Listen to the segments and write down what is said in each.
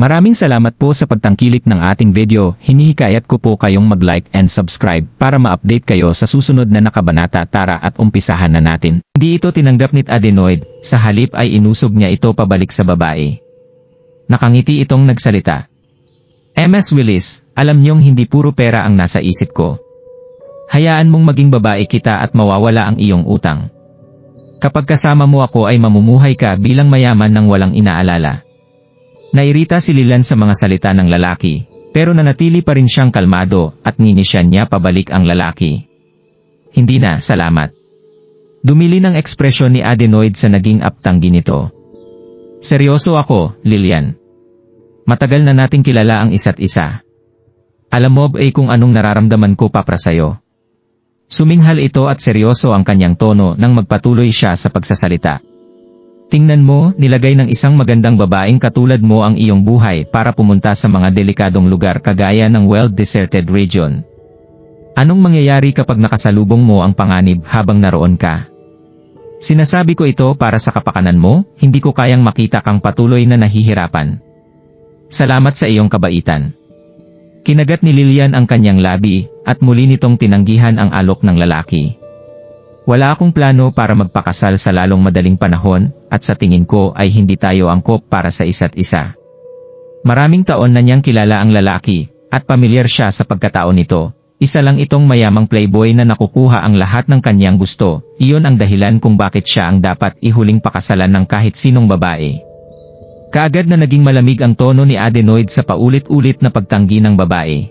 Maraming salamat po sa pagtangkilik ng ating video. Hinihikayat ko po kayong mag-like and subscribe para ma-update kayo sa susunod na nakabanata. Tara at umpisahan na natin. Hindi ito tinanggap ni Adenoid, sa halip ay inusog niya ito pabalik sa babae. Nakangiti itong nagsalita. Ms. Willis, alam niyong hindi puro pera ang nasa isip ko. Hayaan mong maging babae kita at mawawala ang iyong utang. Kapag kasama mo ako ay mamumuhay ka bilang mayaman ng walang inaalala. Nairita si Lilian sa mga salita ng lalaki, pero nanatili pa rin siyang kalmado at ninisyan niya pabalik ang lalaki. Hindi na, salamat. Dumili ng ekspresyon ni Adenoid sa naging aptanggi nito. Seryoso ako, Lilian. Matagal na nating kilala ang isa't isa. Alam mo ba kung anong nararamdaman ko para sa'yo? Suminghal ito at seryoso ang kanyang tono nang magpatuloy siya sa pagsasalita. Tingnan mo, nilagay ng isang magandang babaeng katulad mo ang iyong buhay para pumunta sa mga delikadong lugar kagaya ng well-deserted region. Anong mangyayari kapag nakasalubong mo ang panganib habang naroon ka? Sinasabi ko ito para sa kapakanan mo, hindi ko kayang makita kang patuloy na nahihirapan. Salamat sa iyong kabaitan. Kinagat ni Lilian ang kanyang labi, at muli nitong tinanggihan ang alok ng lalaki. Wala akong plano para magpakasal sa lalong madaling panahon, at sa tingin ko ay hindi tayo angkop para sa isa't isa. Maraming taon na niyang kilala ang lalaki, at pamilyar siya sa pagkatao nito. Isa lang itong mayamang playboy na nakukuha ang lahat ng kanyang gusto. Iyon ang dahilan kung bakit siya ang dapat ihuling pakasalan ng kahit sinong babae. Kaagad na naging malamig ang tono ni Adenoid sa paulit-ulit na pagtanggi ng babae.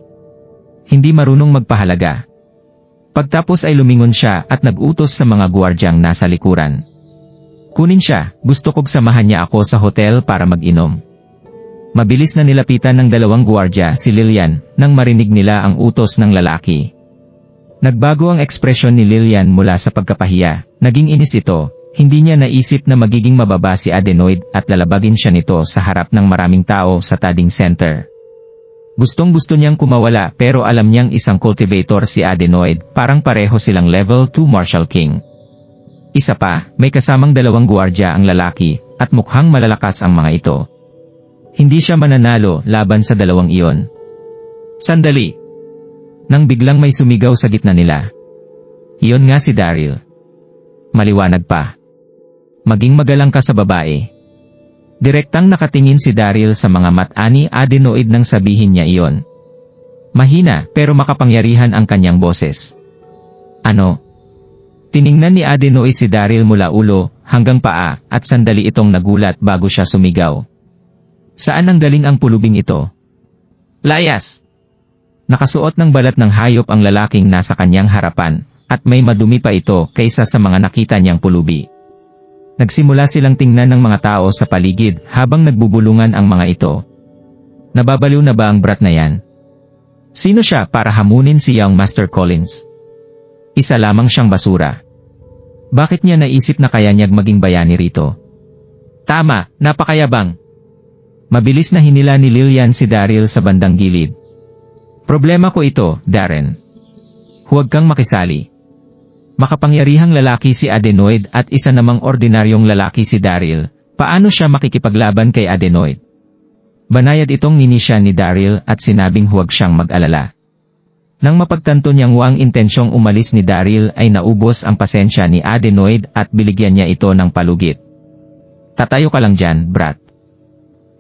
Hindi marunong magpahalaga. Pagtapos ay lumingon siya at nag-utos sa mga guwardyang nasa likuran. Kunin siya, gusto kong samahan niya ako sa hotel para mag-inom. Mabilis na nilapitan ng dalawang guwardya si Lilian nang marinig nila ang utos ng lalaki. Nagbago ang ekspresyon ni Lilian mula sa pagkapahiya, naging inis ito, hindi niya naisip na magiging mababa si Adenoid at lalabagin siya nito sa harap ng maraming tao sa Tading Center. Gustong-gusto niyang kumawala pero alam niyang isang cultivator si Adenoid, parang pareho silang level 2 Marshal King. Isa pa, may kasamang dalawang guwardya ang lalaki, at mukhang malalakas ang mga ito. Hindi siya mananalo laban sa dalawang iyon. Sandali! Nang biglang may sumigaw sa gitna nila. Iyon nga si Daryl. Maliwanag pa. Maging magalang ka sa babae. Direktang nakatingin si Daryl sa mga mata ni Adenoid nang sabihin niya iyon. Mahina pero makapangyarihan ang kanyang boses. Ano? Tiningnan ni Adenoid si Daryl mula ulo hanggang paa at sandali itong nagulat bago siya sumigaw. Saan ang galing ang pulubing ito? Layas! Nakasuot ng balat ng hayop ang lalaking nasa kanyang harapan at may madumi pa ito kaysa sa mga nakita niyang pulubi. Nagsimula silang tingnan ng mga tao sa paligid habang nagbubulungan ang mga ito. Nababaliw na ba ang brat na yan? Sino siya para hamunin si Young Master Collins? Isa lamang siyang basura. Bakit niya naisip na kaya niyang maging bayani rito? Tama, napakayabang. Mabilis na hinila ni Lilian si Daryl sa bandang gilid. Problema ko ito, Darren. Huwag kang makisali. Makapangyarihang lalaki si Adenoid at isa namang ordinaryong lalaki si Daryl. Paano siya makikipaglaban kay Adenoid? Banayad itong ninisya ni Daryl at sinabing huwag siyang mag-alala. Nang mapagtanto niyang waang intensyong umalis ni Daryl ay naubos ang pasensya ni Adenoid at biligyan niya ito ng palugit. Tatayo ka lang dyan, brat.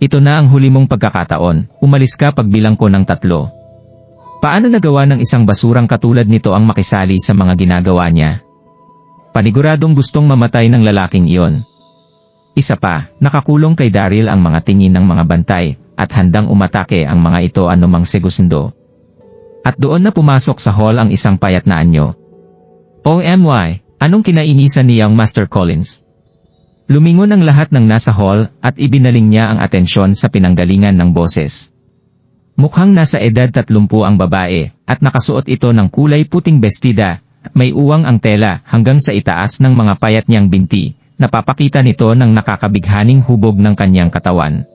Ito na ang huli mong pagkakataon, umalis ka pagbilang ko ng 3. Paano nagawa ng isang basurang katulad nito ang makisali sa mga ginagawa niya? Paniguradong gustong mamatay ng lalaking iyon. Isa pa, nakakulong kay Daryl ang mga tingin ng mga bantay, at handang umatake ang mga ito anumang segundo. At doon na pumasok sa hall ang isang payat na anyo. OMY, anong kinainisan ni Young Master Collins? Lumingon ang lahat ng nasa hall at ibinaling niya ang atensyon sa pinanggalingan ng boses. Mukhang nasa edad 30 ang babae, at nakasuot ito ng kulay puting bestida, may uwang ang tela hanggang sa itaas ng mga payat niyang binti, napapakita nito ng nakakabighaning hubog ng kanyang katawan.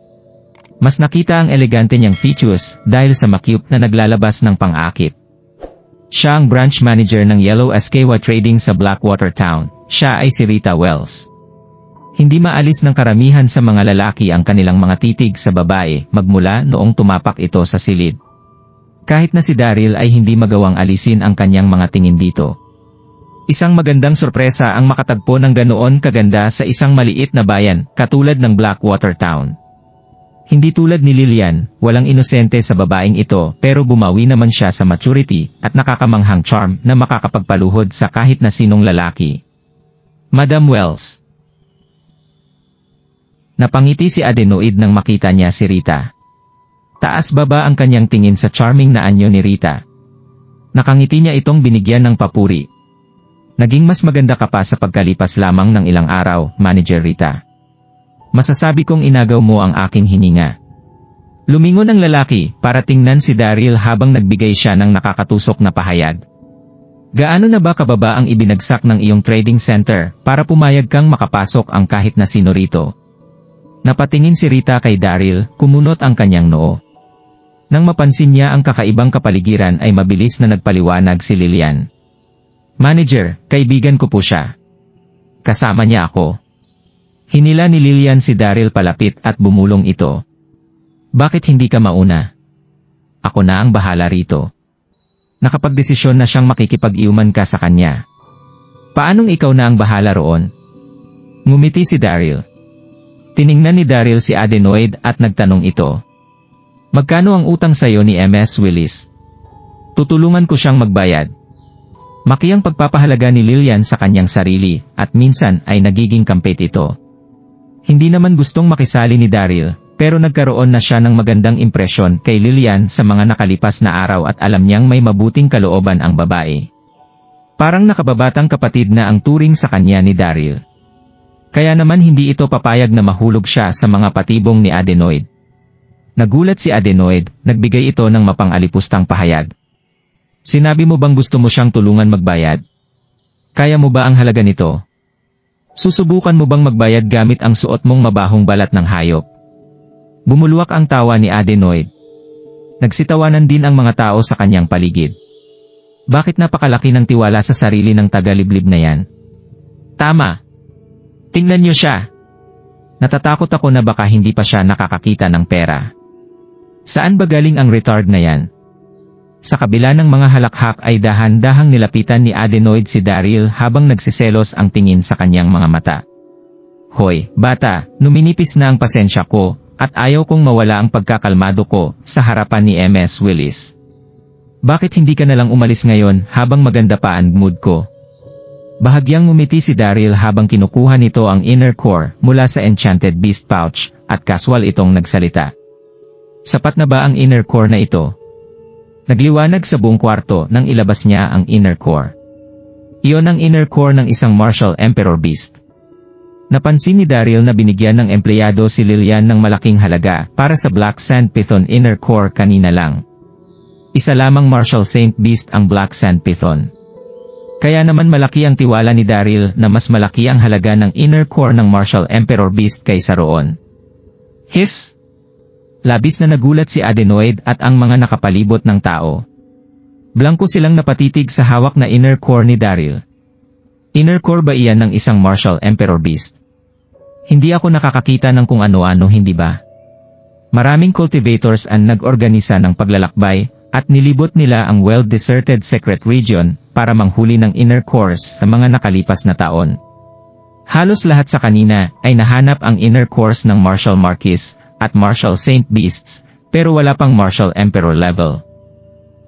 Mas nakita ang elegante niyang features dahil sa makyup na naglalabas ng pang-akit. Siya ang branch manager ng Yellow Escawa Trading sa Blackwater Town, siya ay si Rita Wells. Hindi maalis ng karamihan sa mga lalaki ang kanilang mga titig sa babae magmula noong tumapak ito sa silid. Kahit na si Daryl ay hindi magawang alisin ang kanyang mga tingin dito. Isang magandang sorpresa ang makatagpo ng ganoon kaganda sa isang maliit na bayan katulad ng Blackwater Town. Hindi tulad ni Lillian, walang inosente sa babaeng ito pero bumawi naman siya sa maturity at nakakamanghang charm na makakapagpaluhod sa kahit na sinong lalaki. Madam Wells. Napangiti si Adenoid nang makita niya si Rita. Taas-baba ang kanyang tingin sa charming na anyo ni Rita. Nakangiti niya itong binigyan ng papuri. Naging mas maganda ka pa sa pagkalipas lamang ng ilang araw, Manager Rita. Masasabi kong inagaw mo ang aking hininga. Lumingon ang lalaki para tingnan si Daryl habang nagbigay siya ng nakakatusok na pahayag. Gaano na ba kababa ang ibinagsak ng iyong trading center para pumayag kang makapasok ang kahit na sino rito? Napatingin si Rita kay Daryl, kumunot ang kanyang noo. Nang mapansin niya ang kakaibang kapaligiran ay mabilis na nagpaliwanag si Lillian. Manager, kaibigan ko po siya. Kasama niya ako. Hinila ni Lillian si Daryl palapit at bumulong ito. Bakit hindi ka mauna? Ako na ang bahala rito. Nakapagdesisyon na siyang makikipag-iuman ka sa kanya. Paanong ikaw na ang bahala roon? Ngumiti si Daryl. Tiningnan ni Daryl si Adenoid at nagtanong ito. Magkano ang utang sayo ni MS Willis? Tutulungan ko siyang magbayad. Makiyang pagpapahalaga ni Lillian sa kanyang sarili at minsan ay nagiging kampit ito. Hindi naman gustong makisali ni Daryl pero nagkaroon na siya ng magandang impresyon kay Lillian sa mga nakalipas na araw at alam niyang may mabuting kalooban ang babae. Parang nakababatang kapatid na ang turing sa kanya ni Daryl. Kaya naman hindi ito papayag na mahulog siya sa mga patibong ni Adenoid. Nagulat si Adenoid, nagbigay ito ng mapang-alipustang pahayag. Sinabi mo bang gusto mo siyang tulungan magbayad? Kaya mo ba ang halaga nito? Susubukan mo bang magbayad gamit ang suot mong mabahong balat ng hayop? Bumulwak ang tawa ni Adenoid. Nagsitawanan din ang mga tao sa kanyang paligid. Bakit napakalaki ng tiwala sa sarili ng taga-liblib na yan? Tama! Tingnan niyo siya! Natatakot ako na baka hindi pa siya nakakakita ng pera. Saan ba galing ang retard na yan? Sa kabila ng mga halakhak ay dahan-dahang nilapitan ni Adenoid si Daryl habang nagsiselos ang tingin sa kanyang mga mata. Hoy, bata, numinipis na ang pasensya ko, at ayaw kong mawala ang pagkakalmado ko sa harapan ni MS Willis. Bakit hindi ka nalang umalis ngayon habang maganda pa ang mood ko? Bahagyang ngumiti si Daryl habang kinukuha nito ang inner core mula sa Enchanted Beast Pouch at casual itong nagsalita. Sapat na ba ang inner core na ito? Nagliwanag sa buong kwarto nang ilabas niya ang inner core. Iyon ang inner core ng isang Martial Emperor Beast. Napansin ni Daryl na binigyan ng empleyado si Lillian ng malaking halaga para sa Black Sand Python inner core kanina lang. Isa lamang Martial Saint Beast ang Black Sand Python. Kaya naman malaki ang tiwala ni Daryl na mas malaki ang halaga ng inner core ng Martial Emperor Beast kaysa roon. Hiss! Labis na nagulat si Adenoid at ang mga nakapalibot ng tao. Blanko silang napatitig sa hawak na inner core ni Daryl. Inner core ba iyan ng isang Martial Emperor Beast? Hindi ako nakakakita ng kung ano-ano, hindi ba? Maraming cultivators ang nag-organisa ng paglalakbay at nilibot nila ang well-deserted secret region para manghuli ng inner cores sa mga nakalipas na taon. Halos lahat sa kanina ay nahanap ang inner cores ng Martial Marquis at Martial Saint Beasts, pero wala pang Martial Emperor level.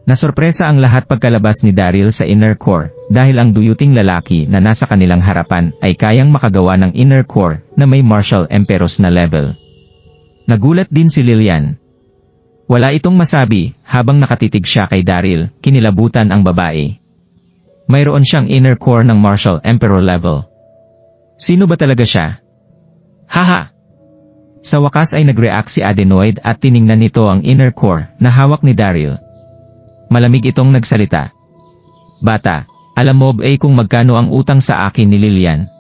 Nasorpresa ang lahat pagkalabas ni Daryl sa inner core dahil ang duyuting lalaki na nasa kanilang harapan ay kayang makagawa ng inner core na may Martial Emperors na level. Nagulat din si Lillian. Wala itong masabi habang nakatitig siya kay Daryl, kinilabutan ang babae. Mayroon siyang inner core ng Martial Emperor level. Sino ba talaga siya? Haha! Sa wakas ay nag-react si Adenoid at tiningnan nito ang inner core na hawak ni Daryl. Malamig itong nagsalita. Bata, alam mo ba kung magkano ang utang sa akin ni Lillian?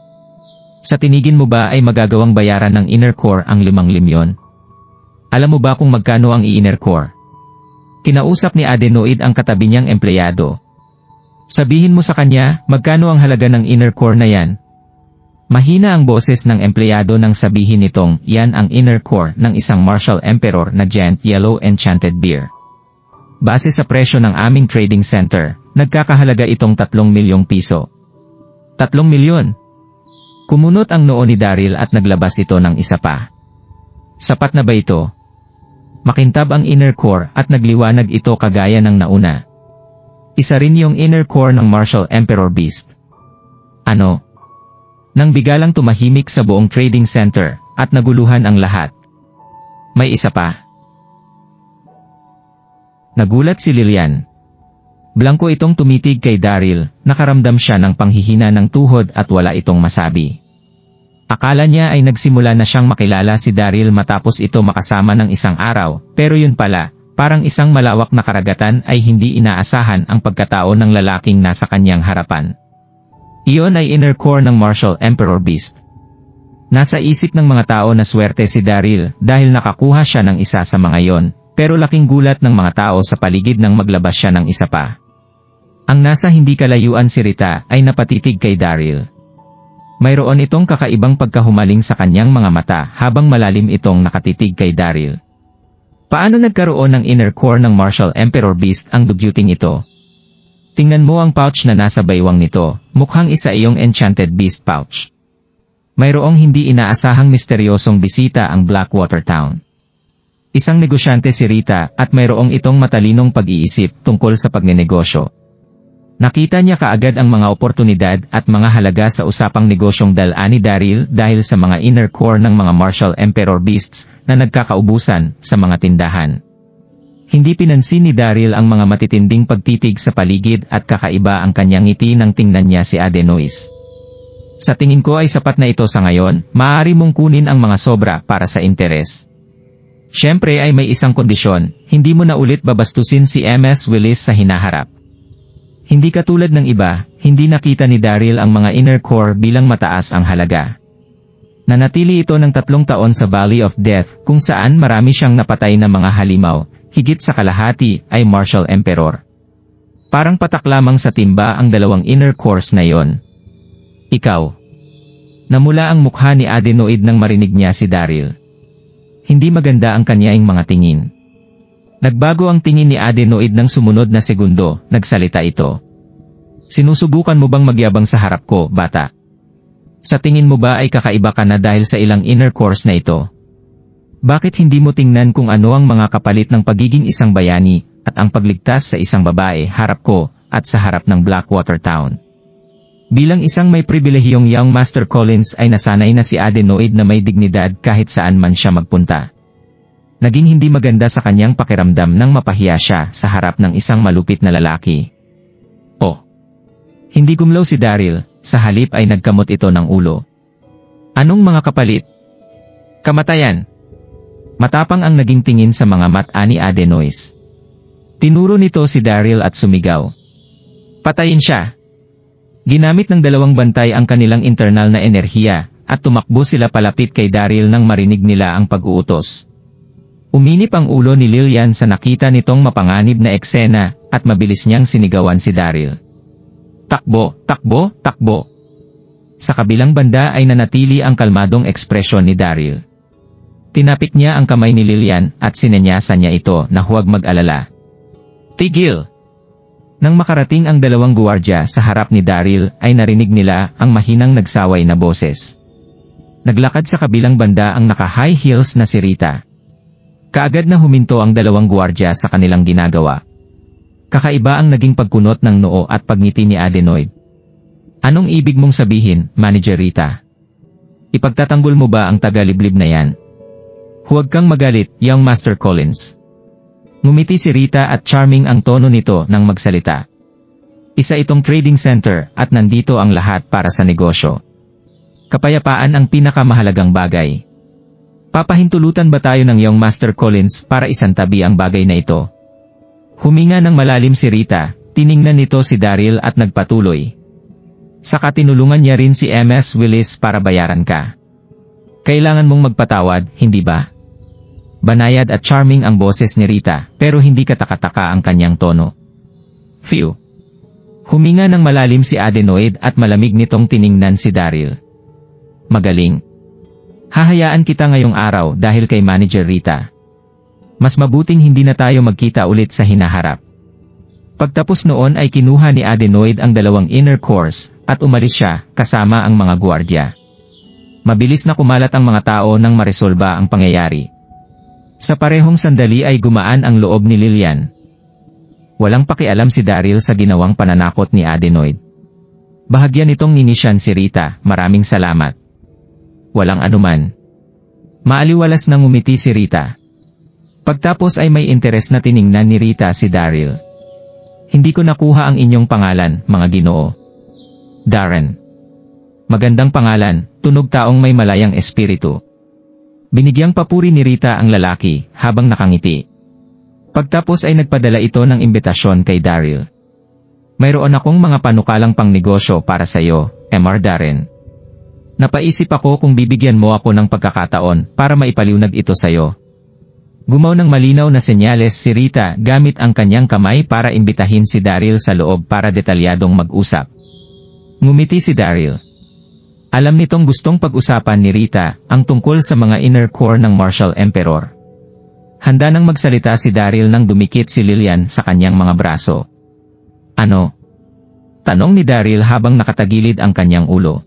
Sa tinigin mo ba ay magagawang bayaran ng inner core ang 5 milyon? Alam mo ba kung magkano ang inner core? Kinausap ni Adenoid ang katabi niyang empleyado. Sabihin mo sa kanya, magkano ang halaga ng inner core na yan? Mahina ang boses ng empleyado nang sabihin nitong yan ang inner core ng isang Marshall Emperor na Giant Yellow Enchanted Beer. Base sa presyo ng aming trading center, nagkakahalaga itong 3 milyong piso. 3 milyon? Kumunot ang noo ni Daryl at naglabas ito ng isa pa. Sapat na ba ito? Makintab ang inner core at nagliwanag ito kagaya ng nauna. Isa rin yung inner core ng Marshall Emperor Beast. Ano? Nang bigalang tumahimik sa buong trading center, at naguluhan ang lahat. May isa pa. Nagulat si Lillian. Blanko itong tumitig kay Daryl, nakaramdam siya ng panghihina ng tuhod at wala itong masabi. Akala niya ay nagsimula na siyang makilala si Daryl matapos ito makasama ng isang araw, pero yun pala, parang isang malawak na karagatan ay hindi inaasahan ang pagkatao ng lalaking nasa kanyang harapan. Iyon ay inner core ng Marshall Emperor Beast. Nasa isip ng mga tao na swerte si Daryl dahil nakakuha siya ng isa sa mga yon, pero laking gulat ng mga tao sa paligid nang maglabas siya ng isa pa. Ang nasa hindi kalayuan si Rita ay napatitig kay Daryl. Mayroon itong kakaibang pagkahumaling sa kanyang mga mata habang malalim itong nakatitig kay Daryl. Paano nagkaroon ng inner core ng Marshall Emperor Beast ang dugyuting ito? Tingnan mo ang pouch na nasa baywang nito, mukhang isa iyong Enchanted Beast pouch. Mayroong hindi inaasahang misteryosong bisita ang Blackwater Town. Isang negosyante si Rita at mayroong itong matalinong pag-iisip tungkol sa pagnenegosyo. Nakita niya kaagad ang mga oportunidad at mga halaga sa usapang negosyong dala ni Daryl dahil sa mga inner core ng mga Marshall Emperor Beasts na nagkakaubusan sa mga tindahan. Hindi pinansin ni Daryl ang mga matitinding pagtitig sa paligid at kakaiba ang kanyang ngiti nang tingnan niya si Adenois. Sa tingin ko ay sapat na ito sa ngayon, maaari mong kunin ang mga sobra para sa interes. Siyempre ay may isang kondisyon, hindi mo na ulit babastusin si MS Willis sa hinaharap. Hindi katulad ng iba, hindi nakita ni Daryl ang mga inner core bilang mataas ang halaga. Nanatili ito ng 3 taon sa Valley of Death kung saan marami siyang napatay na mga halimaw. Higit sa kalahati ay Marshall Emperor. Parang patak lamang sa timba ang 2 inner cores na yon. Ikaw. Namula ang mukha ni Adenoid nang marinig niya si Daryl. Hindi maganda ang kanyaing mga tingin. Nagbago ang tingin ni Adenoid ng sumunod na segundo, nagsalita ito. Sinusubukan mo bang magyabang sa harap ko, bata? Sa tingin mo ba ay kakaiba ka na dahil sa ilang inner cores na ito? Bakit hindi mo tingnan kung ano ang mga kapalit ng pagiging isang bayani, at ang pagligtas sa isang babae harap ko, at sa harap ng Blackwater Town? Bilang isang may pribilehiyong young Master Collins ay nasanay na si Adenoid na may dignidad kahit saan man siya magpunta. Naging hindi maganda sa kanyang pakiramdam nang mapahiya siya sa harap ng isang malupit na lalaki. Oh! Hindi gumlaw si Daryl, sa halip ay nagkamot ito ng ulo. Anong mga kapalit? Kamatayan! Matapang ang naging tingin sa mga mata ni Adenois. Tinuro nito si Daryl at sumigaw. Patayin siya! Ginamit ng 2 bantay ang kanilang internal na enerhiya, at tumakbo sila palapit kay Daryl nang marinig nila ang pag-uutos. Uminip ang ulo ni Lillian sa nakita nitong mapanganib na eksena, at mabilis niyang sinigawan si Daryl. Takbo, takbo, takbo! Sa kabilang banda ay nanatili ang kalmadong ekspresyon ni Daryl. Tinapik niya ang kamay ni Lillian at sinenyasan niya ito na huwag mag-alala. Tigil! Nang makarating ang 2 guwardiya sa harap ni Daryl ay narinig nila ang mahinang nagsaway na boses. Naglakad sa kabilang banda ang naka-high heels na si Rita. Kaagad na huminto ang 2 guwardiya sa kanilang ginagawa. Kakaiba ang naging pagkunot ng noo at pagngiti ni Adenoid. Anong ibig mong sabihin, Manager Rita? Ipagtatanggol mo ba ang taga-liblib na yan? Huwag kang magalit, young Master Collins. Ngumiti si Rita at charming ang tono nito nang magsalita. Isa itong trading center at nandito ang lahat para sa negosyo. Kapayapaan ang pinakamahalagang bagay. Papahintulutan ba tayo ng young Master Collins para isantabi ang bagay na ito? Huminga ng malalim si Rita, tiningnan nito si Daryl at nagpatuloy. Saka tinulungan niya rin si MS Willis para bayaran ka. Kailangan mong magpatawad, hindi ba? Banayad at charming ang boses ni Rita, pero hindi katakataka ang kanyang tono. Phew! Huminga ng malalim si Adenoid at malamig nitong tiningnan si Daryl. Magaling. Hahayaan kita ngayong araw dahil kay Manager Rita. Mas mabuting hindi na tayo magkita ulit sa hinaharap. Pagtapos noon ay kinuha ni Adenoid ang 2 inner cores at umalis siya kasama ang mga gwardiya. Mabilis na kumalat ang mga tao nang maresolba ang pangyayari. Sa parehong sandali ay gumaan ang loob ni Lillian. Walang pakialam si Daryl sa ginawang pananakot ni Adenoid. Bahagyan nitong ninisyan si Rita, maraming salamat. Walang anuman. Maaliwalas na ngumiti si Rita. Pagtapos ay may interes na tiningnan ni Rita si Daryl. Hindi ko nakuha ang inyong pangalan, mga ginoo. Darren. Magandang pangalan, tunog taong may malayang espiritu. Binigyang papuri ni Rita ang lalaki, habang nakangiti. Pagtapos ay nagpadala ito ng imbitasyon kay Daryl. Mayroon akong mga panukalang pangnegosyo para sa iyo, Mr. Darren. Napaisip ako kung bibigyan mo ako ng pagkakataon para maipaliwanag ito sa iyo. Gumaw ng malinaw na senyales si Rita gamit ang kanyang kamay para imbitahin si Daryl sa loob para detalyadong mag-usap. Ngumiti si Daryl. Alam nitong gustong pag-usapan ni Rita ang tungkol sa mga inner core ng Martial Emperor. Handa nang magsalita si Daryl nang dumikit si Lillian sa kanyang mga braso. Ano? Tanong ni Daryl habang nakatagilid ang kanyang ulo.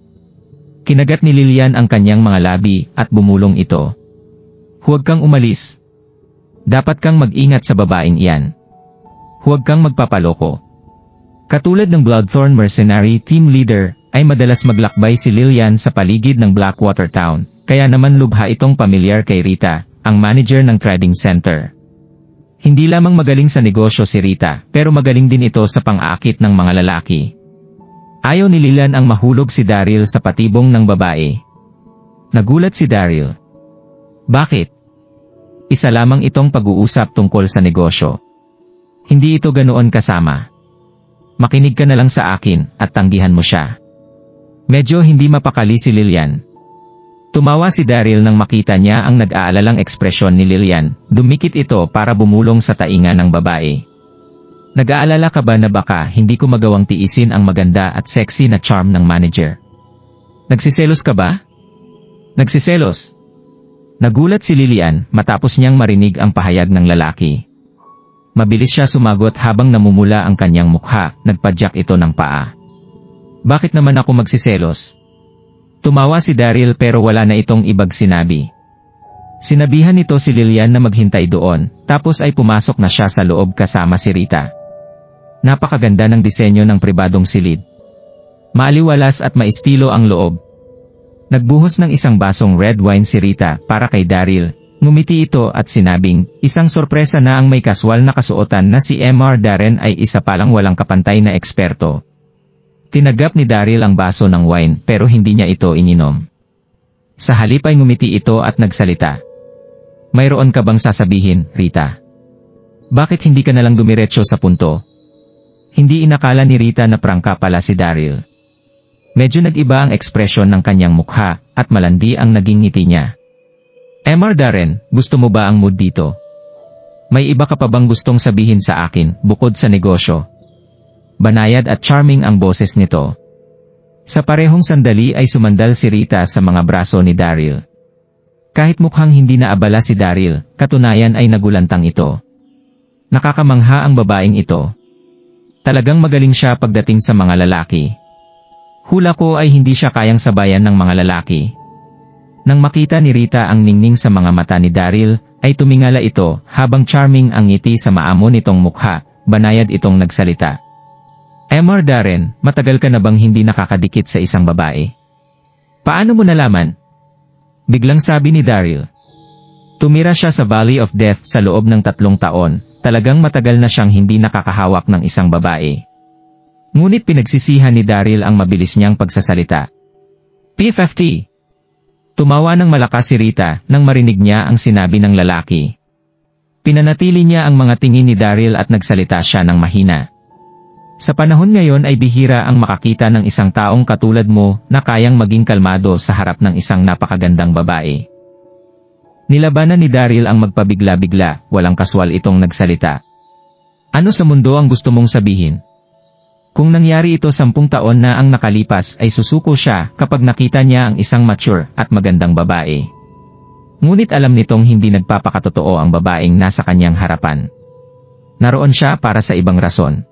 Kinagat ni Lillian ang kanyang mga labi at bumulong ito. Huwag kang umalis. Dapat kang mag-ingat sa babaeng iyan. Huwag kang magpapaloko. Katulad ng Bloodthorn Mercenary Team Leader, ay madalas maglakbay si Lillian sa paligid ng Blackwater Town, kaya naman lubha itong pamilyar kay Rita, ang manager ng trading center. Hindi lamang magaling sa negosyo si Rita, pero magaling din ito sa pang-aakit ng mga lalaki. Ayaw ni Lillian ang mahulog si Daryl sa patibong ng babae. Nagulat si Daryl. Bakit? Isa lamang itong pag-uusap tungkol sa negosyo. Hindi ito ganoon kasama. Makinig ka na lang sa akin at tanggihan mo siya. Medyo hindi mapakali si Lillian. Tumawa si Daryl nang makita niya ang nag-aalalang ekspresyon ni Lillian. Dumikit ito para bumulong sa tainga ng babae. Nag-aalala ka ba na baka hindi ko magawang tiisin ang maganda at sexy na charm ng manager? Nagsiselos ka ba? Nagsiselos? Nagulat si Lillian matapos niyang marinig ang pahayag ng lalaki. Mabilis siya sumagot habang namumula ang kanyang mukha, nagpadyak ito ng paa. Bakit naman ako magsiselos? Tumawa si Daryl pero wala na itong ibang sinabi. Sinabihan nito si Lillian na maghintay doon, tapos ay pumasok na siya sa loob kasama si Rita. Napakaganda ng disenyo ng pribadong silid. Maaliwalas at maestilo ang loob. Nagbuhos ng isang basong red wine si Rita para kay Daryl. Ngumiti ito at sinabing, isang sorpresa na ang may kaswal na kasuotan na si Mr. Darren ay isa palang walang kapantay na eksperto. Tinagap ni Daryl ang baso ng wine pero hindi niya ito ininom. Sa halip ay ngumiti ito at nagsalita. Mayroon ka bang sasabihin, Rita? Bakit hindi ka nalang dumiretso sa punto? Hindi inakala ni Rita na prangka pala si Daryl. Medyo nag-iba ang ekspresyon ng kanyang mukha, at malandi ang naging ngiti niya. Mr. Darren, gusto mo ba ang mood dito? May iba ka pa bang gustong sabihin sa akin, bukod sa negosyo? Banayad at charming ang boses nito. Sa parehong sandali ay sumandal si Rita sa mga braso ni Daryl. Kahit mukhang hindi naabala si Daryl, katunayan ay nagulantang ito. Nakakamangha ang babaeng ito. Talagang magaling siya pagdating sa mga lalaki. Hula ko ay hindi siya kayang sabayan ng mga lalaki. Nang makita ni Rita ang ningning sa mga mata ni Daryl, ay tumingala ito habang charming ang ngiti sa maamo nitong mukha, banayad itong nagsalita. Mr. Darren, matagal ka na bang hindi nakakadikit sa isang babae? Paano mo nalaman? Biglang sabi ni Daryl. Tumira siya sa Valley of Death sa loob ng 3 taon, talagang matagal na siyang hindi nakakahawak ng isang babae. Ngunit pinagsisihan ni Daryl ang mabilis niyang pagsasalita. P50. Tumawa ng malakas si Rita nang marinig niya ang sinabi ng lalaki. Pinanatili niya ang mga tingin ni Daryl at nagsalita siya ng mahina. Sa panahon ngayon ay bihira ang makakita ng isang taong katulad mo na kayang maging kalmado sa harap ng isang napakagandang babae. Nilabanan ni Daryl ang magpabigla-bigla, walang kaswal itong nagsalita. Ano sa mundo ang gusto mong sabihin? Kung nangyari ito 10 taon na ang nakalipas ay susuko siya kapag nakita niya ang isang mature at magandang babae. Ngunit alam nitong hindi nagpapakatotoo ang babaeng nasa kanyang harapan. Naroon siya para sa ibang rason.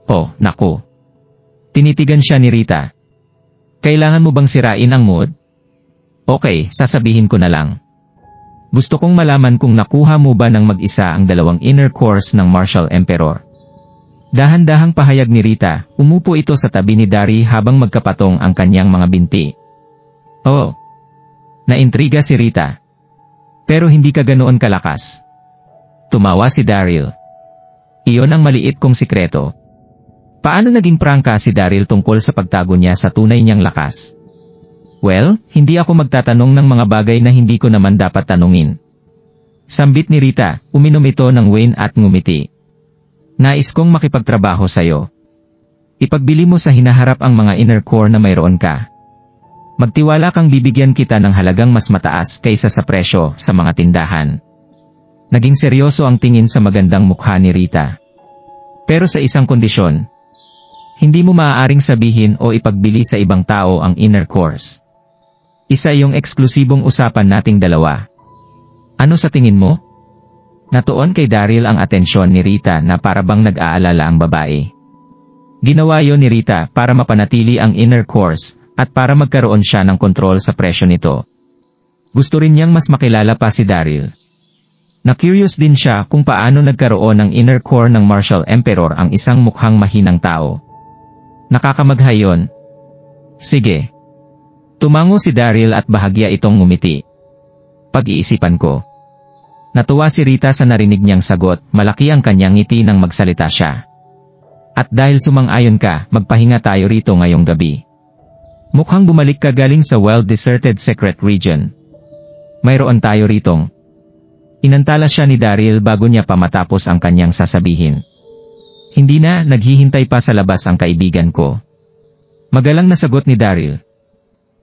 Oh, naku. Tinitigan siya ni Rita. Kailangan mo bang sirain ang mood? Okay, sasabihin ko na lang. Gusto kong malaman kung nakuha mo ba ng mag-isa ang 2 inner cores ng Martial Emperor. Dahan-dahang pahayag ni Rita, umupo ito sa tabi ni Dari habang magkapatong ang kanyang mga binti. Oh. Naintriga si Rita. Pero hindi ka ganoon kalakas. Tumawa si Daryl. Iyon ang maliit kong sikreto. Paano naging prangka si Daryl tungkol sa pagtago niya sa tunay niyang lakas? Well, hindi ako magtatanong ng mga bagay na hindi ko naman dapat tanungin. Sambit ni Rita, uminom ito ng wine at ngumiti. Nais kong makipagtrabaho sa'yo. Ipagbili mo sa hinaharap ang mga inner core na mayroon ka. Magtiwala kang bibigyan kita ng halagang mas mataas kaysa sa presyo sa mga tindahan. Naging seryoso ang tingin sa magandang mukha ni Rita. Pero sa isang kondisyon. Hindi mo maaaring sabihin o ipagbili sa ibang tao ang inner cores. Isa yung eksklusibong usapan nating dalawa. Ano sa tingin mo? Natuon kay Daryl ang atensyon ni Rita na parabang nag-aalala ang babae. Ginawa yon ni Rita para mapanatili ang inner cores at para magkaroon siya ng kontrol sa presyo nito. Gusto rin niyang mas makilala pa si Daryl. Na-curious din siya kung paano nagkaroon ng inner core ng Martial Emperor ang isang mukhang mahinang tao. Nakakamagha yon. Sige. Tumango si Daryl at bahagya itong ngumiti. Pag-iisipan ko. Natuwa si Rita sa narinig niyang sagot, malaki ang kanyang ngiti nang magsalita siya. At dahil sumang-ayon ka, magpahinga tayo rito ngayong gabi. Mukhang bumalik ka galing sa well-deserted secret region. Mayroon tayo ritong. Inantala siya ni Daryl bago niya pa matapos ang kanyang sasabihin. Hindi na, naghihintay pa sa labas ang kaibigan ko. Magalang na sagot ni Daryl.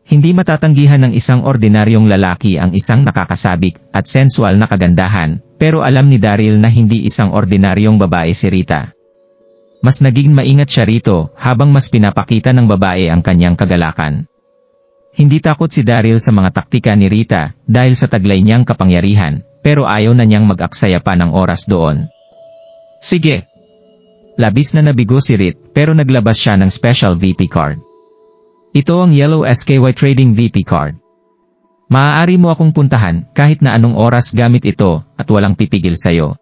Hindi matatanggihan ng isang ordinaryong lalaki ang isang nakakasabik at sensual na kagandahan, pero alam ni Daryl na hindi isang ordinaryong babae si Rita. Mas naging maingat siya rito habang mas pinapakita ng babae ang kanyang kagalakan. Hindi takot si Daryl sa mga taktika ni Rita dahil sa taglay niyang kapangyarihan, pero ayaw na niyang mag-aksaya pa ng oras doon. Sige. Labis na nabigo si Rit pero naglabas siya ng special VP card. Ito ang Yellow SKY Trading VP card. Maaari mo akong puntahan kahit na anong oras gamit ito at walang pipigil sayo.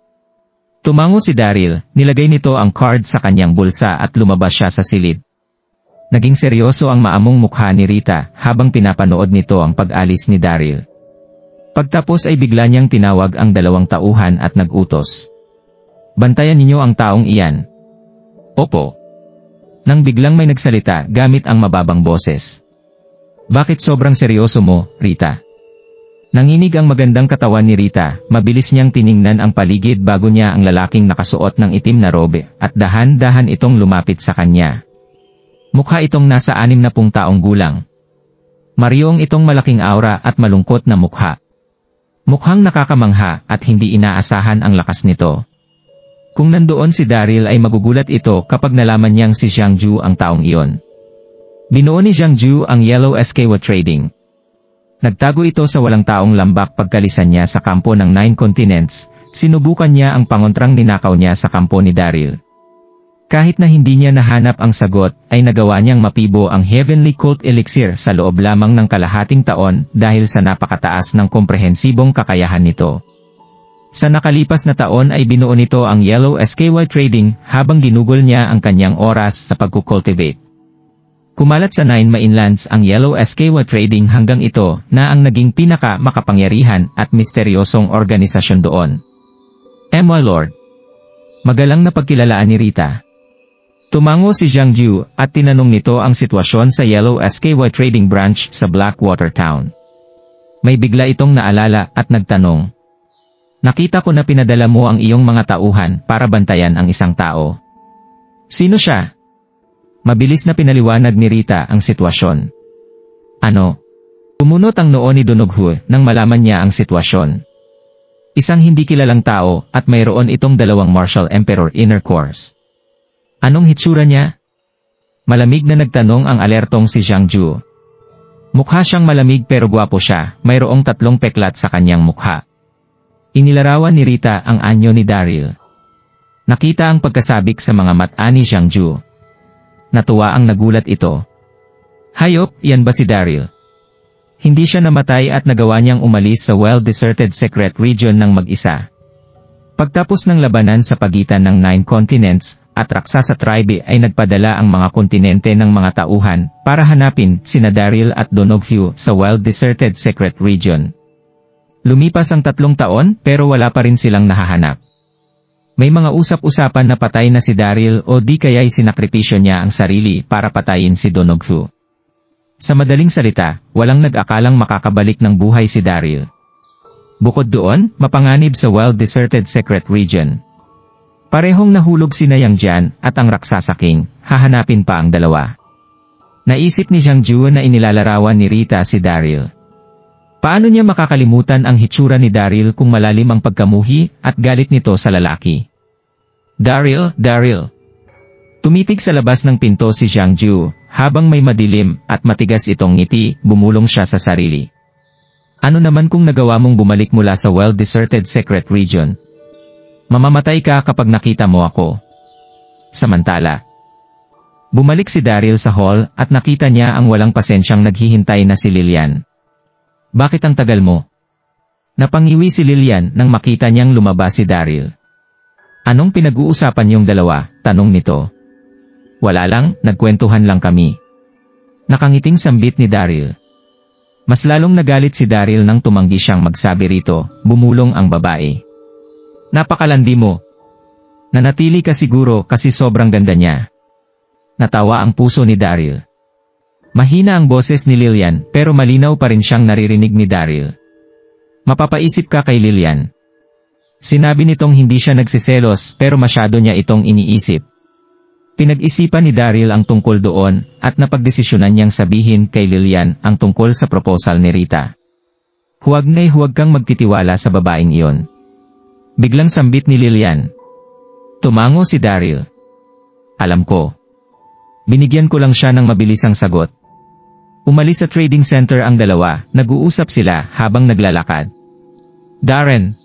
Tumango si Daryl, nilagay nito ang card sa kanyang bulsa at lumabas siya sa silid. Naging seryoso ang maamong mukha ni Rita habang pinapanood nito ang pag-alis ni Daryl. Pagtapos ay bigla niyang tinawag ang 2 tauhan at nag-utos. Bantayan ninyo ang taong iyan. Opo. Nang biglang may nagsalita gamit ang mababang boses. Bakit sobrang seryoso mo, Rita? Nanginig ang magandang katawan ni Rita, mabilis niyang tiningnan ang paligid bago niya ang lalaking nakasuot ng itim na robe, at dahan-dahan itong lumapit sa kanya. Mukha itong nasa 60 taong gulang. Maryong itong malaking aura at malungkot na mukha. Mukhang nakakamangha at hindi inaasahan ang lakas nito. Kung nandoon si Daryl ay magugulat ito kapag nalaman niyang si Zhang Ju ang taong iyon. Binuo ni Zhang Ju ang Yellow SKY Trading. Nagtago ito sa walang taong lambak pagkalisan niya sa kampo ng 9 continents, sinubukan niya ang pangontrang ninakaw niya sa kampo ni Daryl. Kahit na hindi niya nahanap ang sagot, ay nagawa niyang mapibo ang Heavenly Cult Elixir sa loob lamang ng kalahating taon dahil sa napakataas ng komprehensibong kakayahan nito. Sa nakalipas na taon ay binuo nito ang Yellow SKY Trading habang ginugol niya ang kanyang oras sa pagkukultivate. Kumalat sa 9 mainlands ang Yellow SKY Trading hanggang ito na ang naging pinaka-makapangyarihan at misteryosong organisasyon doon. My Lord. Magalang na pagkilalaan ni Rita. Tumango si Zhang Ju at tinanong nito ang sitwasyon sa Yellow SKY Trading Branch sa Blackwater Town. May bigla itong naalala at nagtanong. Nakita ko na pinadala mo ang iyong mga tauhan para bantayan ang isang tao. Sino siya? Mabilis na pinaliwanag ni Rita ang sitwasyon. Ano? Umunot ang noo ni Donoghu nang malaman niya ang sitwasyon. Isang hindi kilalang tao at mayroon itong 2 Martial Emperor inner cores. Anong hitsura niya? Malamig na nagtanong ang alertong si Zhang Ju. Mukha siyang malamig pero gwapo siya, mayroong 3 peklat sa kanyang mukha. Inilarawan ni Rita ang anyo ni Daryl. Nakita ang pagkasabik sa mga mata ni Zhang Ju. Natuwa ang nagulat ito. Hayop, yan ba si Daryl? Hindi siya namatay at nagawa niyang umalis sa well-deserted secret region ng mag-isa. Pagtapos ng labanan sa pagitan ng 9 continents, at raksasa tribe ay nagpadala ang mga kontinente ng mga tauhan para hanapin sina Daryl at Donoghu sa well-deserted secret region. Lumipas ang 3 taon pero wala pa rin silang nahahanap. May mga usap-usapan na patay na si Daryl o di kaya'y sinakripisyo niya ang sarili para patayin si Donoghu. Sa madaling salita, walang nag-akalang makakabalik ng buhay si Daryl. Bukod doon, mapanganib sa well-deserted secret region. Parehong nahulog sina Yang Jian at ang Raksasa King, hahanapin pa ang dalawa. Naisip ni Zhang Ju na inilalarawan ni Rita si Daryl. Paano niya makakalimutan ang hitsura ni Daryl kung malalim ang pagkamuhi at galit nito sa lalaki? Daryl, Daryl. Tumitig sa labas ng pinto si Zhang Ju, habang may madilim at matigas itong ngiti, bumulong siya sa sarili. Ano naman kung nagawa mong bumalik mula sa well-deserted secret region? Mamamatay ka kapag nakita mo ako. Samantala, bumalik si Daryl sa hall at nakita niya ang walang pasensyang naghihintay na si Lilian. Bakit ang tagal mo? Napangiwi si Lilian nang makita niyang lumabas si Daryl. Anong pinag-uusapan niyong dalawa? Tanong nito. Wala lang, nagkwentuhan lang kami. Nakangiting sambit ni Daryl. Mas lalong nagalit si Daryl nang tumanggi siyang magsabi rito, bumulong ang babae. Napakalandi mo. Nanatili ka siguro kasi sobrang ganda niya. Natawa ang puso ni Daryl. Mahina ang boses ni Lilian pero malinaw pa rin siyang naririnig ni Daryl. Mapapaisip ka kay Lilian. Sinabi nitong hindi siya nagsiselos pero masyado niya itong iniisip. Pinag-isipan ni Daryl ang tungkol doon at napagdesisyonan niyang sabihin kay Lilian ang tungkol sa proposal ni Rita. Huwag kang magtitiwala sa babaeng iyon. Biglang sambit ni Lilian. Tumango si Daryl. Alam ko. Binigyan ko lang siya ng mabilisang sagot. Umalis sa trading center ang dalawa, nag-uusap sila habang naglalakad. Darren.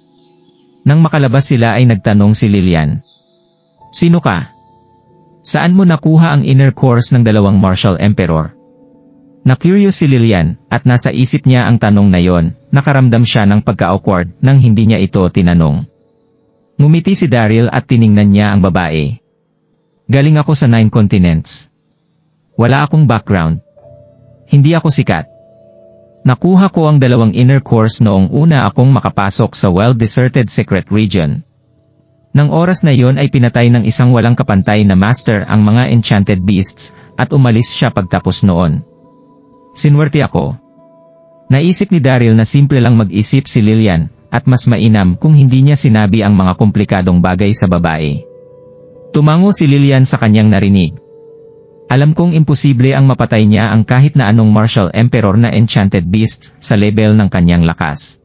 Nang makalabas sila ay nagtanong si Lilian. Sino ka? Saan mo nakuha ang inner cores ng dalawang martial emperor? Na-curious si Lilian at nasa isip niya ang tanong na yon, nakaramdam siya ng pagka-awkward nang hindi niya ito tinanong. Ngumiti si Daryl at tiningnan niya ang babae. Galing ako sa 9 continents. Wala akong background. Hindi ako sikat. Nakuha ko ang dalawang inner cores noong una akong makapasok sa well-deserted secret region. Nang oras na yon ay pinatay ng isang walang kapantay na master ang mga enchanted beasts at umalis siya pagtapos noon. Sinwerte ako. Naisip ni Daryl na simple lang mag-isip si Lilian at mas mainam kung hindi niya sinabi ang mga komplikadong bagay sa babae. Tumango si Lilian sa kanyang narinig. Alam kong imposible ang mapatay niya ang kahit na anong martial emperor na enchanted beasts sa level ng kanyang lakas.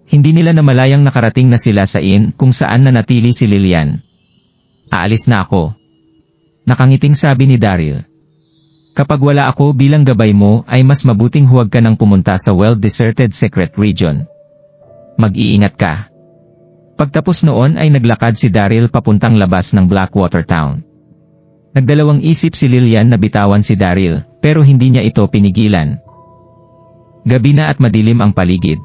Hindi nila namalayang nakarating na sila sa inn kung saan nanatili si Lilian. Aalis na ako. Nakangiting sabi ni Daryl. Kapag wala ako bilang gabay mo ay mas mabuting huwag ka nang pumunta sa well-deserted secret region. Mag-iingat ka. Pagtapos noon ay naglakad si Daryl papuntang labas ng Blackwater Town. Nagdalawang isip si Lilian na bitawan si Daryl, pero hindi niya ito pinigilan. Gabi na at madilim ang paligid.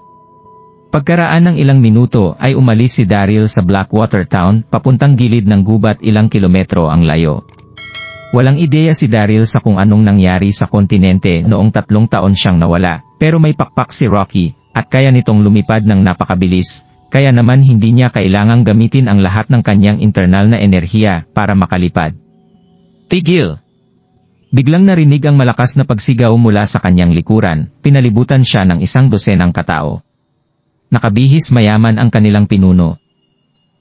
Pagkaraan ng ilang minuto ay umalis si Daryl sa Blackwater Town papuntang gilid ng gubat ilang kilometro ang layo. Walang ideya si Daryl sa kung anong nangyari sa kontinente noong 3 taon siyang nawala, pero may pakpak si Rocky at kaya nitong lumipad ng napakabilis, kaya naman hindi niya kailangang gamitin ang lahat ng kanyang internal na enerhiya para makalipad. Tigil! Biglang narinig ang malakas na pagsigaw mula sa kanyang likuran, pinalibutan siya ng 100 katao. Nakabihis mayaman ang kanilang pinuno.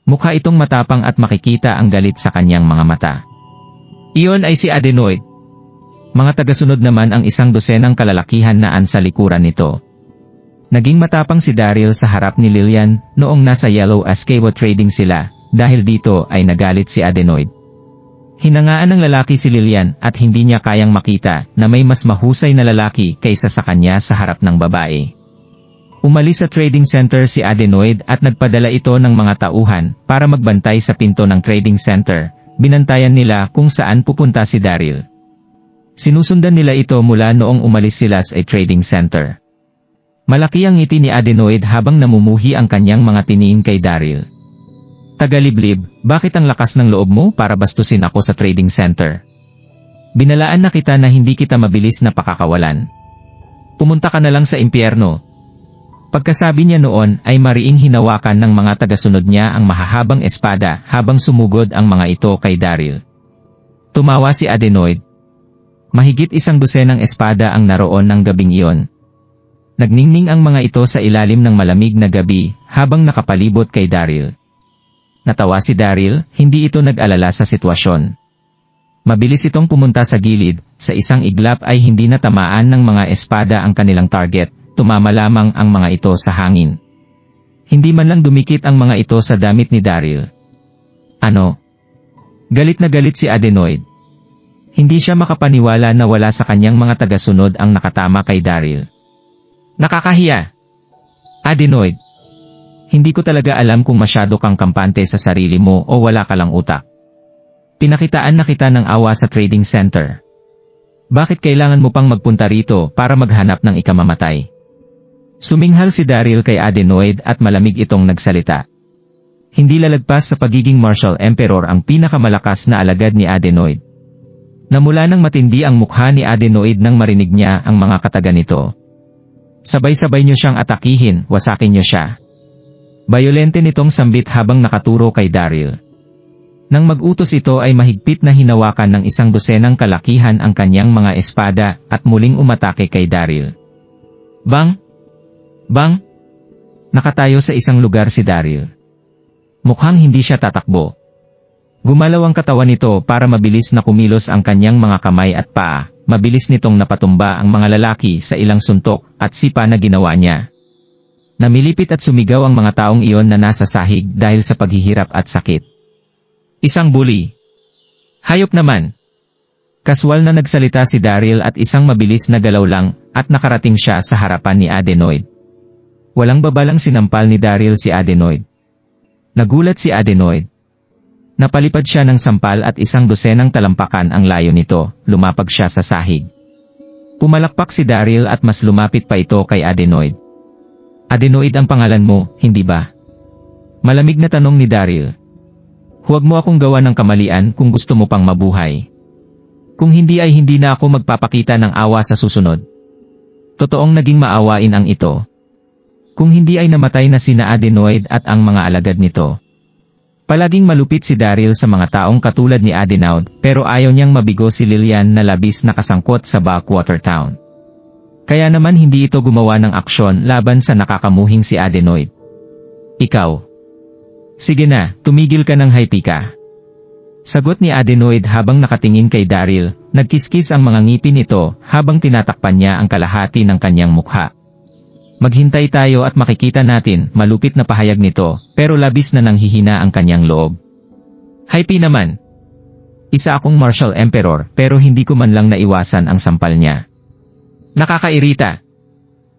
Mukha itong matapang at makikita ang galit sa kanyang mga mata. Iyon ay si Adenoid. Mga tagasunod naman ang 100 kalalakihan na sa likuran nito. Naging matapang si Daryl sa harap ni Lilian noong nasa Yellow Askewa trading sila, dahil dito ay nagalit si Adenoid. Hinangaan ng lalaki si Lilian at hindi niya kayang makita na may mas mahusay na lalaki kaysa sa kanya sa harap ng babae. Umalis sa trading center si Adenoid at nagpadala ito ng mga tauhan para magbantay sa pinto ng trading center. Binantayan nila kung saan pupunta si Daryl. Sinusundan nila ito mula noong umalis sila sa trading center. Malaki ang ngiti ni Adenoid habang namumuhi ang kanyang mga tiniin kay Daryl. Tagaliblib, bakit ang lakas ng loob mo para bastusin ako sa trading center? Binalaan na kita na hindi kita mabilis na pakakawalan. Pumunta ka na lang sa impyerno. Pagkasabi niya noon ay mariing hinawakan ng mga tagasunod niya ang mahahabang espada habang sumugod ang mga ito kay Daryl. Tumawa si Adenoid. Mahigit 100 espada ang naroon ng gabing iyon. Nagningning ang mga ito sa ilalim ng malamig na gabi habang nakapalibot kay Daryl. Natawa si Daryl, hindi ito nag-alala sa sitwasyon. Mabilis itong pumunta sa gilid, sa isang iglap ay hindi natamaan ng mga espada ang kanilang target, tumama lamang ang mga ito sa hangin. Hindi man lang dumikit ang mga ito sa damit ni Daryl. Ano? Galit na galit si Adenoid. Hindi siya makapaniwala na wala sa kanyang mga tagasunod ang nakatama kay Daryl. Nakakahiya! Adenoid! Hindi ko talaga alam kung masyado kang kampante sa sarili mo o wala ka lang utak. Pinakitaan na kita ng awa sa trading center. Bakit kailangan mo pang magpunta rito para maghanap ng ikamamatay? Suminghal si Daryl kay Adenoid at malamig itong nagsalita. Hindi lalagpas sa pagiging martial emperor ang pinakamalakas na alagad ni Adenoid. Namula ng matindi ang mukha ni Adenoid nang marinig niya ang mga kataga nito. Sabay-sabay niyo siyang atakihin, wasakin niyo siya. Bayolente nitong sambit habang nakaturo kay Daryl. Nang mag-utos ito ay mahigpit na hinawakan ng 100 kalakihan ang kanyang mga espada at muling umatake kay Daryl. Bang! Bang! Nakatayo sa isang lugar si Daryl. Mukhang hindi siya tatakbo. Gumalaw ang katawan nito para mabilis na kumilos ang kanyang mga kamay at paa. Mabilis nitong napatumba ang mga lalaki sa ilang suntok at sipa na ginawa niya. Namilipit at sumigaw ang mga taong iyon na nasa sahig dahil sa paghihirap at sakit. Isang bully. Hayop naman. Kaswal na nagsalita si Daryl at isang mabilis na galaw lang at nakarating siya sa harapan ni Adenoid. Walang babalang sinampal ni Daryl si Adenoid. Nagulat si Adenoid. Napalipad siya ng sampal at 100 talampakan ang layo nito, lumapag siya sa sahig. Pumalakpak si Daryl at mas lumapit pa ito kay Adenoid. Adenoid ang pangalan mo, hindi ba? Malamig na tanong ni Daryl. Huwag mo akong gawa ng kamalian kung gusto mo pang mabuhay. Kung hindi ay hindi na ako magpapakita ng awa sa susunod. Totoong naging maawain ang ito. Kung hindi ay namatay na sina Adenoid at ang mga alagad nito. Palaging malupit si Daryl sa mga taong katulad ni Adenoid pero ayaw niyang mabigo si Lilian na labis na kasangkot sa Backwater Town. Kaya naman hindi ito gumawa ng aksyon laban sa nakakamuhing si Adenoid. Ikaw. Sige na, tumigil ka ng hypika. Sagot ni Adenoid habang nakatingin kay Daryl, nagkiskis ang mga ngipin nito habang tinatakpan niya ang kalahati ng kanyang mukha. Maghintay tayo at makikita natin, malupit na pahayag nito, pero labis na nanghihina ang kanyang loob. Hype naman. Isa akong martial emperor pero hindi ko man lang naiwasan ang sampal niya. Nakakairita.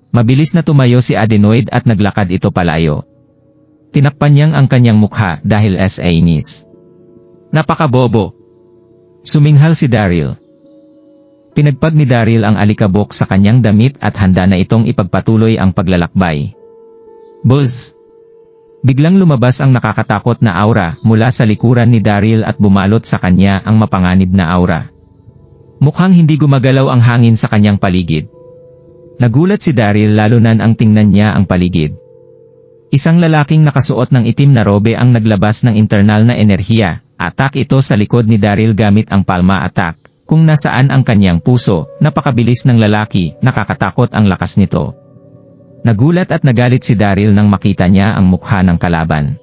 Mabilis na tumayo si Adenoid at naglakad ito palayo. Tinakpan niyang ang kanyang mukha dahil sa inis. Napakabobo. Suminghal si Daryl. Pinagpag ni Daryl ang alikabok sa kanyang damit at handa na itong ipagpatuloy ang paglalakbay. Buzz! Biglang lumabas ang nakakatakot na aura mula sa likuran ni Daryl at bumalot sa kanya ang mapanganib na aura. Mukhang hindi gumagalaw ang hangin sa kanyang paligid. Nagulat si Daryl lalo na ang tingnan niya ang paligid. Isang lalaking nakasuot ng itim na robe ang naglabas ng internal na enerhiya. Atak ito sa likod ni Daryl gamit ang palma attack. Kung nasaan ang kanyang puso, napakabilis ng lalaki, nakakatakot ang lakas nito. Nagulat at nagalit si Daryl nang makita niya ang mukha ng kalaban.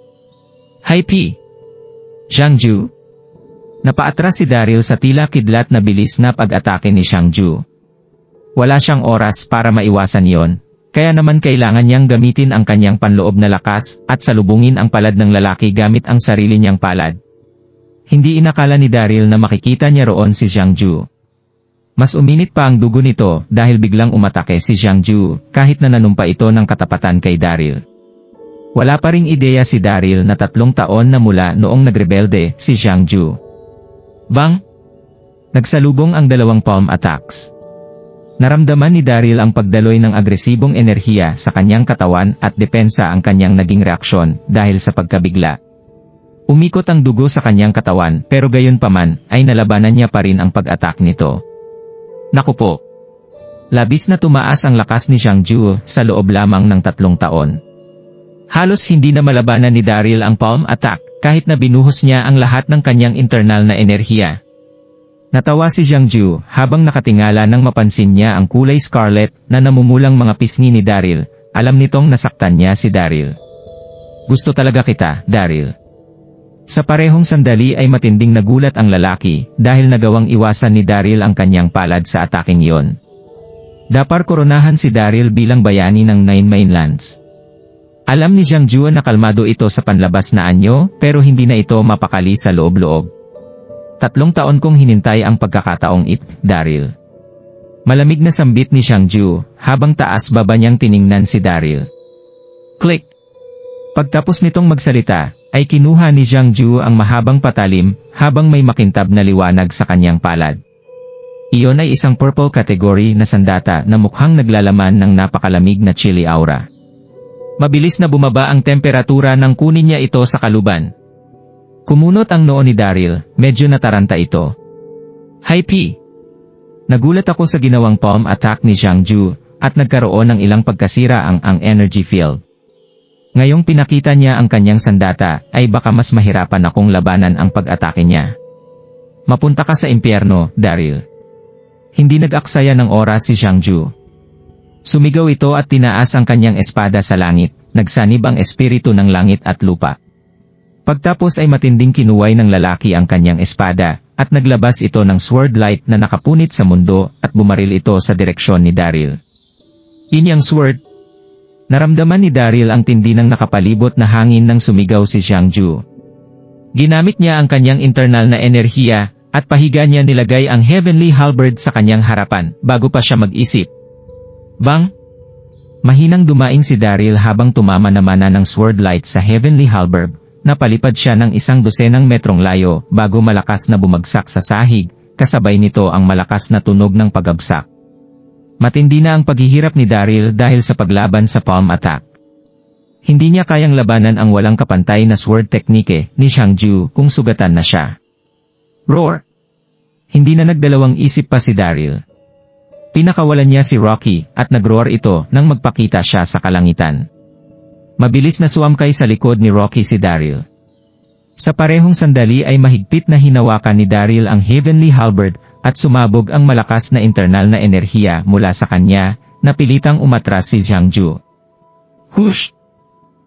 Hi P. Xiangju. Napaatras si Daryl sa tila kidlat na bilis na pag-atake ni Xiangju. Wala siyang oras para maiwasan yon, kaya naman kailangan niyang gamitin ang kanyang panloob na lakas at salubungin ang palad ng lalaki gamit ang sarili niyang palad. Hindi inakala ni Daryl na makikita niya roon si Jiangju. Mas uminit pa ang dugo nito dahil biglang umatake si Jiangju kahit na nanumpa ito ng katapatan kay Daryl. Wala pa ring ideya si Daryl na 3 taon na mula noong nagrebelde si Jiangju. Bang! Nagsalubong ang 2 palm attacks. Naramdaman ni Daryl ang pagdaloy ng agresibong enerhiya sa kanyang katawan at depensa ang kanyang naging reaksyon dahil sa pagkabigla. Umikot ang dugo sa kanyang katawan pero gayunpaman ay nalabanan niya pa rin ang pag-attack nito. Naku po! Labis na tumaas ang lakas ni Jiangju sa loob lamang ng 3 taon. Halos hindi na malabanan ni Daryl ang palm attack kahit na binuhos niya ang lahat ng kanyang internal na enerhiya. Natawa si Jiangju habang nakatingala nang mapansin niya ang kulay scarlet na namumulang mga pisngi ni Daryl. Alam nitong nasaktan niya si Daryl. Gusto talaga kita, Daryl. Sa parehong sandali ay matinding nagulat ang lalaki dahil nagawang iwasan ni Daryl ang kanyang palad sa ataking iyon. Dapar koronahan si Daryl bilang bayani ng 9 Mainlands. Alam ni Jiangju na kalmado ito sa panlabas na anyo pero hindi na ito mapakali sa loob-loob. 3 taon kong hinintay ang pagkakataong Daryl. Malamig na sambit ni Jiangju habang taas-baba niyang tiningnan si Daryl. Click! Pagtapos nitong magsalita, ay kinuha ni Jiangju ang mahabang patalim habang may makintab na liwanag sa kanyang palad. Iyon ay isang purple category na sandata na mukhang naglalaman ng napakalamig na chilly aura. Mabilis na bumaba ang temperatura nang kunin niya ito sa kaluban. Kumunot ang noo ni Daryl, medyo nataranta ito. Hi P! Nagulat ako sa ginawang palm attack ni Jiangju at nagkaroon ng ilang pagkasira ang energy field. Ngayong pinakita niya ang kanyang sandata, ay baka mas mahirapan akong labanan ang pag-atake niya. Mapunta ka sa impyerno, Daryl. Hindi nag-aksaya ng oras si Jiangju. Sumigaw ito at tinaas ang kanyang espada sa langit, nagsanib ang espiritu ng langit at lupa. Pagtapos ay matinding kinuway ng lalaki ang kanyang espada, at naglabas ito ng sword light na nakapunit sa mundo at bumaril ito sa direksyon ni Daryl. Inyang sword. Naramdaman ni Daryl ang tindi ng nakapalibot na hangin nang sumigaw si Jiangju. Ginamit niya ang kanyang internal na enerhiya, at pahiga niya nilagay ang Heavenly Halberd sa kanyang harapan, bago pa siya mag-isip. Bang! Mahinang dumaing si Daryl habang tumama naman ng sword light sa Heavenly Halberd, napalipad siya ng 12 metrong layo bago malakas na bumagsak sa sahig, kasabay nito ang malakas na tunog ng pagabsak. Matindi na ang paghihirap ni Daryl dahil sa paglaban sa palm attack. Hindi niya kayang labanan ang walang kapantay na sword technique ni Jiangju kung sugatan na siya. Roar! Hindi na nagdalawang isip pa si Daryl. Pinakawalan niya si Rocky at nag-roar ito nang magpakita siya sa kalangitan. Mabilis na suwamkay sa likod ni Rocky si Daryl. Sa parehong sandali ay mahigpit na hinawakan ni Daryl ang Heavenly Halberd at sumabog ang malakas na internal na enerhiya mula sa kanya, na pilitang umatras si Jiangju. Hush!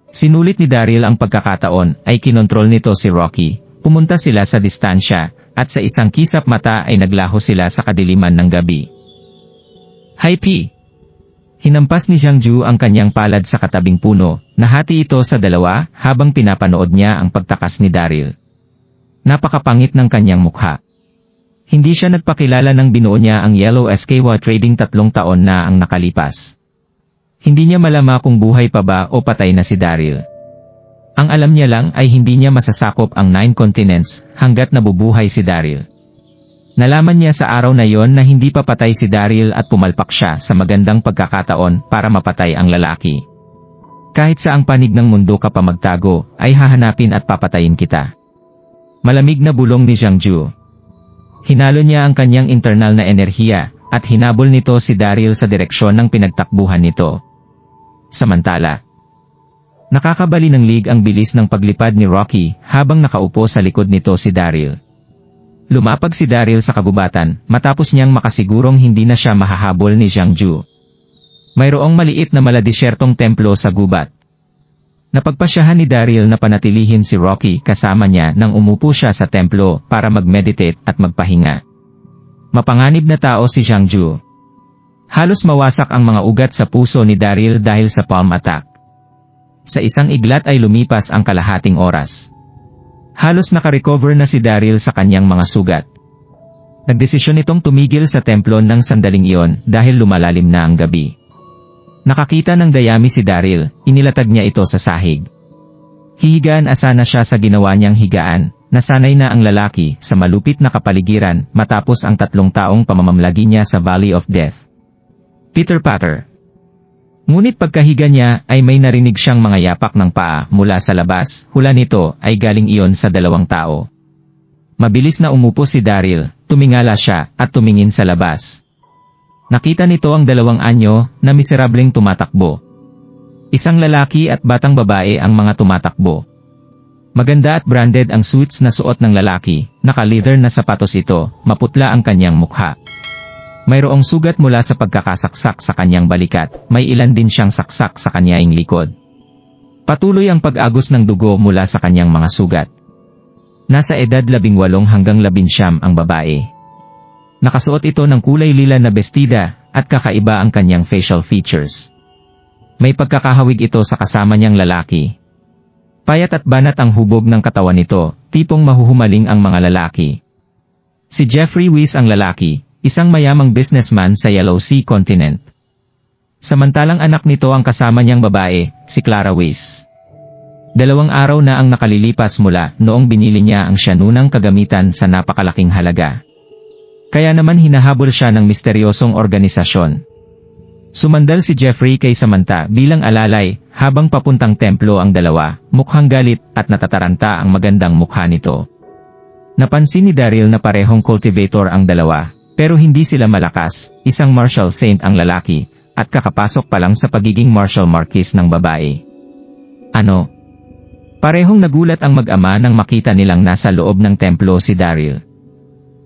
Sinulit ni Daryl ang pagkakataon, ay kinontrol nito si Rocky, pumunta sila sa distansya, at sa isang kisap mata ay naglaho sila sa kadiliman ng gabi. Hi P! Hinampas ni Jiangju ang kanyang palad sa katabing puno, nahati ito sa 2 habang pinapanood niya ang pagtakas ni Daryl. Napakapangit ng kanyang mukha. Hindi siya nagpakilala nang binuo niya ang Yellow SKY Trading 3 taon na ang nakalipas. Hindi niya malama kung buhay pa ba o patay na si Daryl. Ang alam niya lang ay hindi niya masasakop ang 9 continents hanggat nabubuhay si Daryl. Nalaman niya sa araw na yon na hindi pa patay si Daryl at pumalpak siya sa magandang pagkakataon para mapatay ang lalaki. Kahit sa ang panig ng mundo ka pa magtago, ay hahanapin at papatayin kita. Malamig na bulong ni Jiangju. Hinalo niya ang kanyang internal na enerhiya, at hinabol nito si Daryl sa direksyon ng pinagtakbuhan nito. Samantala, nakakabali ng lig ang bilis ng paglipad ni Rocky habang nakaupo sa likod nito si Daryl. Lumapag si Daryl sa kagubatan matapos niyang makasigurong hindi na siya mahahabol ni Jiangju. Mayroong maliit na maladisyertong templo sa gubat. Napagpasyahan ni Daryl na panatilihin si Rocky kasama niya nang umupo siya sa templo para mag-meditate at magpahinga. Mapanganib na tao si Jiangju. Halos mawasak ang mga ugat sa puso ni Daryl dahil sa palm attack. Sa isang iglat ay lumipas ang kalahating oras. Halos nakarecover na si Daryl sa kanyang mga sugat. Nagdesisyon itong tumigil sa templo ng sandaling iyon dahil lumalalim na ang gabi. Nakakita ng dayami si Daryl, inilatag niya ito sa sahig. Hihigaan asana siya sa ginawa niyang higaan, nasanay na ang lalaki sa malupit na kapaligiran matapos ang 3 taong pamamamlagi niya sa Valley of Death. Pitter-patter. Ngunit pagkahiga niya ay may narinig siyang mga yapak ng paa mula sa labas, hula nito ay galing iyon sa 2 tao. Mabilis na umupo si Daryl, tumingala siya at tumingin sa labas. Nakita nito ang 2 anyo na miserableng tumatakbo. Isang lalaki at batang babae ang mga tumatakbo. Maganda at branded ang suits na suot ng lalaki, naka-leather na sapatos ito, maputla ang kanyang mukha. Mayroong sugat mula sa pagkakasaksak sa kanyang balikat, may ilan din siyang saksak sa kanyang likod. Patuloy ang pag-agos ng dugo mula sa kanyang mga sugat. Nasa edad 18 hanggang 19 ang babae. Nakasuot ito ng kulay lila na bestida, at kakaiba ang kanyang facial features. May pagkakahawig ito sa kasama niyang lalaki. Payat at banat ang hubog ng katawan nito, tipong mahuhumaling ang mga lalaki. Si Jeffrey Weiss ang lalaki, isang mayamang businessman sa Yellow Sea Continent. Samantalang anak nito ang kasama niyang babae, si Clara Weiss. 2 araw na ang nakalilipas mula noong binili niya ang siyanunang kagamitan sa napakalaking halaga. Kaya naman hinahabol siya ng misteryosong organisasyon. Sumandal si Jeffrey kay Samantha bilang alalay, habang papuntang templo ang 2, mukhang galit at natataranta ang magandang mukha nito. Napansin ni Daryl na parehong cultivator ang 2. Pero hindi sila malakas, isang martial saint ang lalaki, at kakapasok pa lang sa pagiging martial marquis ng babae. Ano? Parehong nagulat ang mag-ama nang makita nilang nasa loob ng templo si Daryl.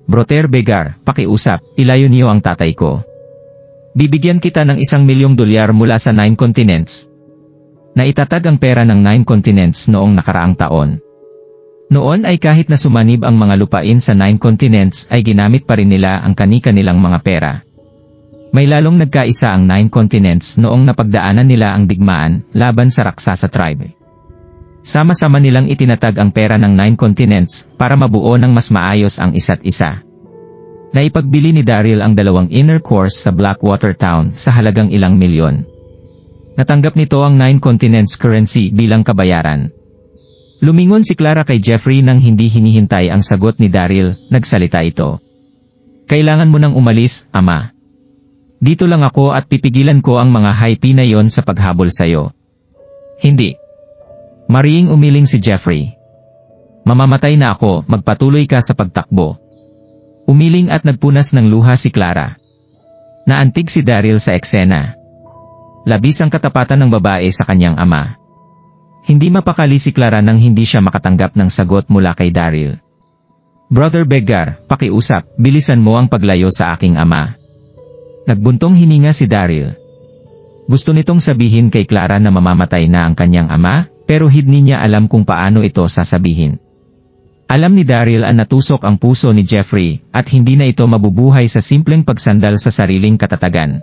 Brother Begar, pakiusap, ilayo niyo ang tatay ko. Bibigyan kita ng $1,000,000 mula sa 9 continents. Naitatag ang pera ng 9 continents noong nakaraang taon. Noon ay kahit na sumanib ang mga lupain sa 9 continents ay ginamit pa rin nila ang kani-kanilang mga pera. May lalong nagkaisa ang 9 continents noong napagdaanan nila ang digmaan laban sa Raksasa tribe. Sama-sama nilang itinatag ang pera ng 9 continents para mabuo ng mas maayos ang isa't isa. Naipagbili ni Daryl ang 2 inner cores sa Blackwater Town sa halagang ilang milyon. Natanggap nito ang 9 continents currency bilang kabayaran. Lumingon si Clara kay Jeffrey nang hindi hinihintay ang sagot ni Daryl, nagsalita ito. Kailangan mo nang umalis, ama. Dito lang ako at pipigilan ko ang mga hype na yon sa paghabol sayo. Hindi. Mariing umiling si Jeffrey. Mamamatay na ako, magpatuloy ka sa pagtakbo. Umiling at nagpunas ng luha si Clara. Naantig si Daryl sa eksena. Labis ang katapatan ng babae sa kanyang ama. Hindi mapakali si Clara nang hindi siya makatanggap ng sagot mula kay Daryl. Brother Begar, pakiusap, bilisan mo ang paglayo sa aking ama. Nagbuntong hininga si Daryl. Gusto nitong sabihin kay Clara na mamamatay na ang kanyang ama, pero hindi niya alam kung paano ito sasabihin. Alam ni Daryl ang natusok ang puso ni Jeffrey, at hindi na ito mabubuhay sa simpleng pagsandal sa sariling katatagan.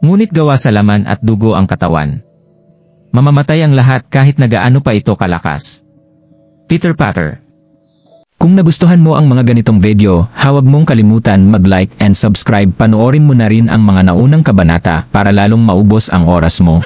Ngunit gawa sa laman at dugo ang katawan. Mamamatay ang lahat kahit na gaano pa ito kalakas. Pitter-patter. Kung nagustuhan mo ang mga ganitong video, huwag mong kalimutan mag-like and subscribe. Panoorin mo na rin ang mga naunang kabanata para lalong maubos ang oras mo.